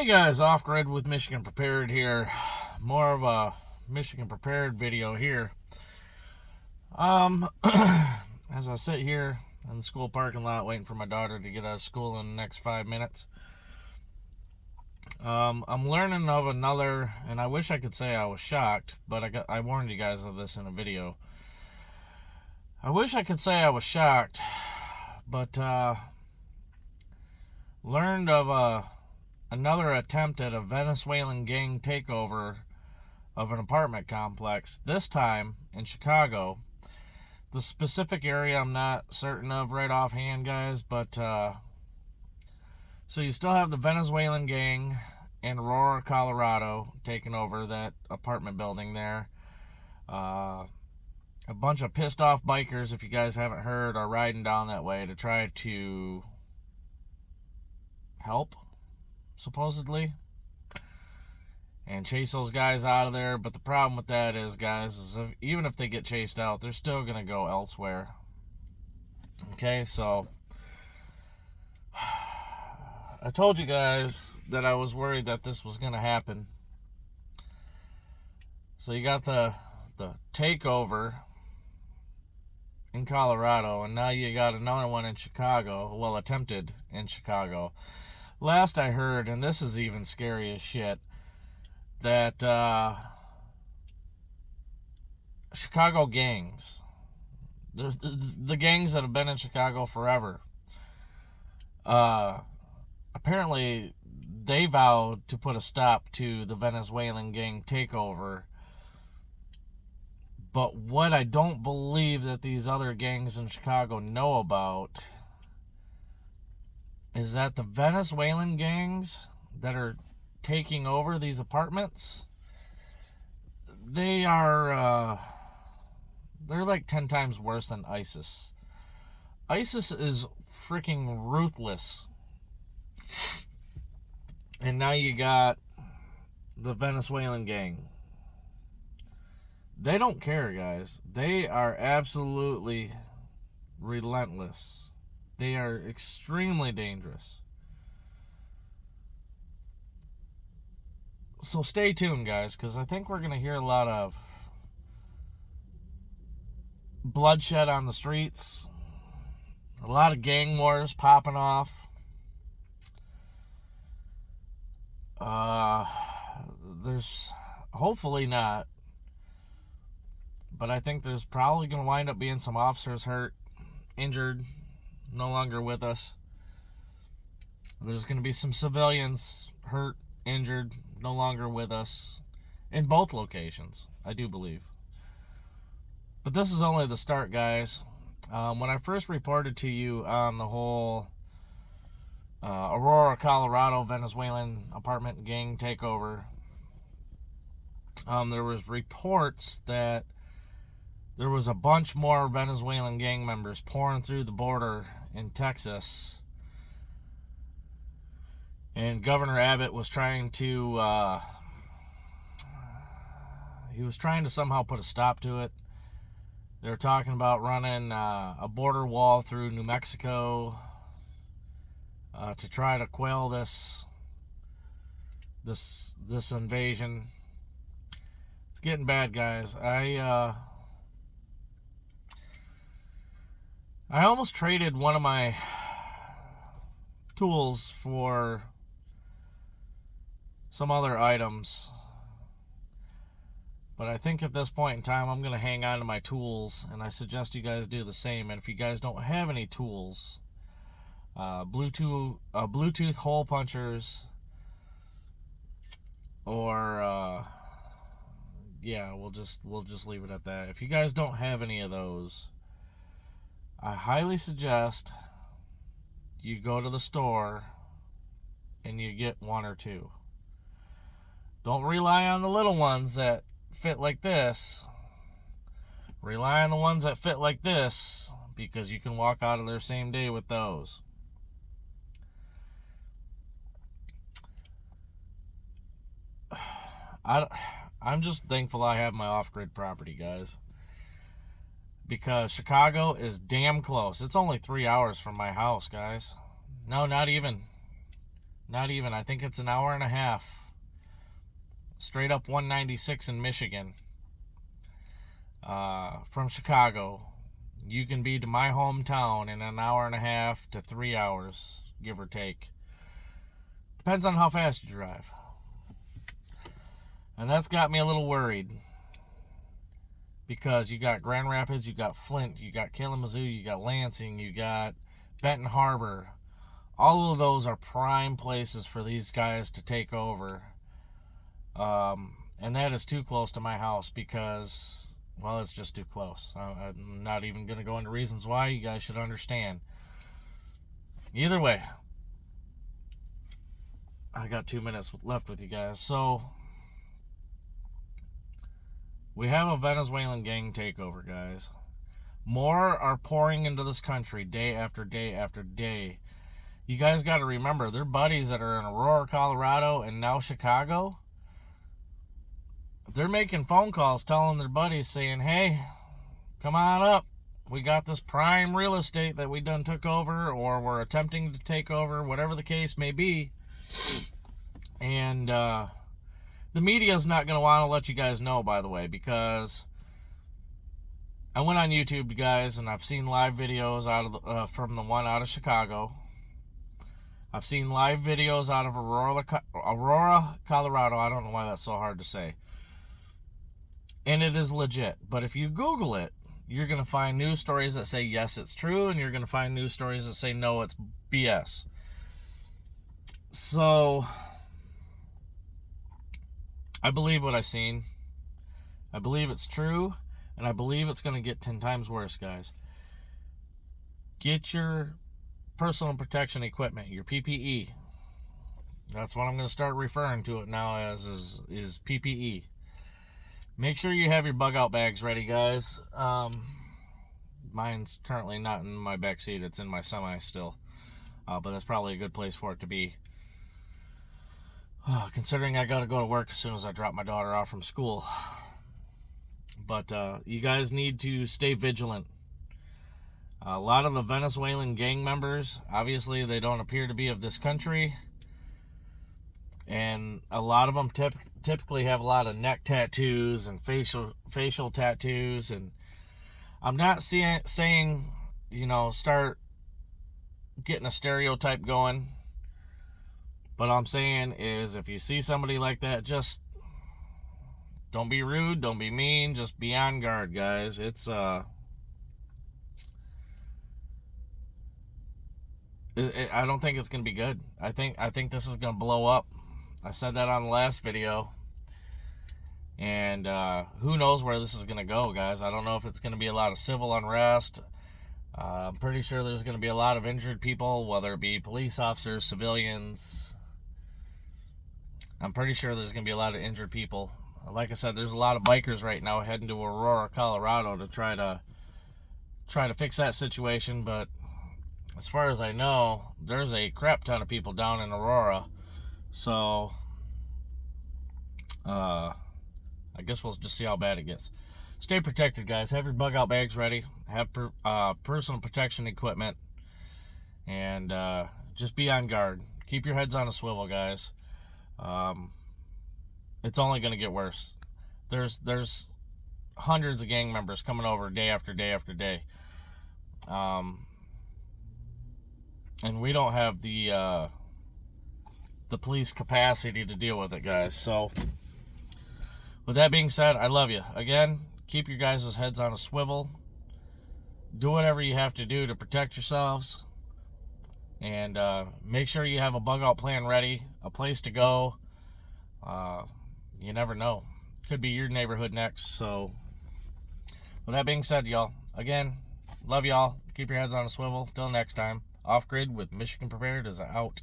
Hey guys, Off Grid with Michigan Prepared here. More of a Michigan Prepared video here. As I sit here in the school parking lot waiting for my daughter to get out of school in the next 5 minutes, I'm learning of another, and I wish I could say I was shocked, but I warned you guys of this in a video. I wish I could say I was shocked, but learned of another attempt at a Venezuelan gang takeover of an apartment complex, this time in Chicago. The specific area I'm not certain of right offhand, guys, but so you still have the Venezuelan gang in Aurora, Colorado, taking over that apartment building there. A bunch of pissed off bikers, if you guys haven't heard, are riding down that way to try to help, supposedly, and chase those guys out of there. But the problem with that is, guys, is even if they get chased out, they're still going to go elsewhere. Okay, so I told you guys that I was worried that this was going to happen. So you got the takeover in Colorado, and now you got another one in Chicago. Well, attempted in Chicago. Last I heard, and this is even scary as shit, that Chicago gangs, there's the gangs that have been in Chicago forever, apparently they vowed to put a stop to the Venezuelan gang takeover. But what I don't believe that these other gangs in Chicago know about is that the Venezuelan gangs that are taking over these apartments, they're like 10 times worse than ISIS. ISIS is freaking ruthless. And now you got the Venezuelan gang. They don't care, guys. They are absolutely relentless. They are extremely dangerous. So stay tuned, guys, because I think we're going to hear a lot of bloodshed on the streets, a lot of gang wars popping off. There's hopefully not, but I think there's probably going to wind up being some officers hurt, injured, no longer with us. There's going to be some civilians hurt, injured, no longer with us in both locations, I do believe. But this is only the start, guys. When I first reported to you on the whole Aurora, Colorado Venezuelan apartment gang takeover, there was reports that there was a bunch more Venezuelan gang members pouring through the border in Texas, and Governor Abbott was trying to somehow put a stop to it. They were talking about running a border wall through New Mexico to try to quell this invasion. It's getting bad, guys. I almost traded one of my tools for some other items, but I think at this point in time I'm going to hang on to my tools, and I suggest you guys do the same. And if you guys don't have any tools, Bluetooth hole punchers, or yeah, we'll just leave it at that. If you guys don't have any of those, I highly suggest you go to the store and you get one or two. Don't rely on the little ones that fit like this. Rely on the ones that fit like this, because you can walk out of there same day with those. I'm just thankful I have my off-grid property, guys, because Chicago is damn close. It's only 3 hours from my house, guys. No, not even. Not even. I think it's an hour and a half. Straight up 196 in Michigan. From Chicago. You can be to my hometown in an hour and a half to 3 hours, give or take. Depends on how fast you drive. And that's got me a little worried. Because you got Grand Rapids, you got Flint, you got Kalamazoo, you got Lansing, you got Benton Harbor. All of those are prime places for these guys to take over. And that is too close to my house because, well, it's just too close. I'm not even going to go into reasons why. You guys should understand. Either way, I got 2 minutes left with you guys. So, we have a Venezuelan gang takeover, guys. More are pouring into this country day after day after day. You guys got to remember, they're buddies that are in Aurora, Colorado, and now Chicago. They're making phone calls telling their buddies, saying, hey, come on up. We got this prime real estate that we done took over, or we're attempting to take over, whatever the case may be. And the media's not going to want to let you guys know, by the way, because I went on YouTube, guys, and I've seen live videos out of from the one out of Chicago. I've seen live videos out of Aurora, Colorado. I don't know why that's so hard to say. And it is legit. But if you Google it, you're going to find news stories that say, yes, it's true. And you're going to find news stories that say, no, it's BS. So, I believe what I've seen. I believe it's true. And I believe it's going to get 10 times worse, guys. Get your personal protection equipment, your PPE. That's what I'm going to start referring to it now as, is PPE. Make sure you have your bug out bags ready, guys. Mine's currently not in my back seat. It's in my semi still. But that's probably a good place for it to be. Considering I got to go to work as soon as I drop my daughter off from school. But you guys need to stay vigilant. A lot of the Venezuelan gang members, obviously, they don't appear to be of this country. And a lot of them typically have a lot of neck tattoos and facial tattoos. And I'm not saying, you know, start getting a stereotype going. But all I'm saying is if you see somebody like that, just don't be rude, don't be mean, just be on guard, guys. It's I don't think it's gonna be good. I think this is gonna blow up. I said that on the last video. And who knows where this is gonna go, guys. I don't know if it's gonna be a lot of civil unrest. I'm pretty sure there's gonna be a lot of injured people, whether it be police officers, civilians. I'm pretty sure there's gonna be a lot of injured people. Like I said, there's a lot of bikers right now heading to Aurora, Colorado to try to fix that situation, but as far as I know, there's a crap ton of people down in Aurora. So, I guess we'll just see how bad it gets. Stay protected, guys. Have your bug out bags ready. Have personal protection equipment. And just be on guard. Keep your heads on a swivel, guys. It's only going to get worse. There's hundreds of gang members coming over day after day after day. And we don't have the police capacity to deal with it, guys. So, with that being said, I love you. Again, keep your guys' heads on a swivel. Do whatever you have to do to protect yourselves. And make sure you have a bug out plan ready, a place to go. You never know. Could be your neighborhood next. So, with that being said, y'all, again, love y'all. Keep your heads on a swivel. Till next time. Off Grid with Michigan Prepared is out.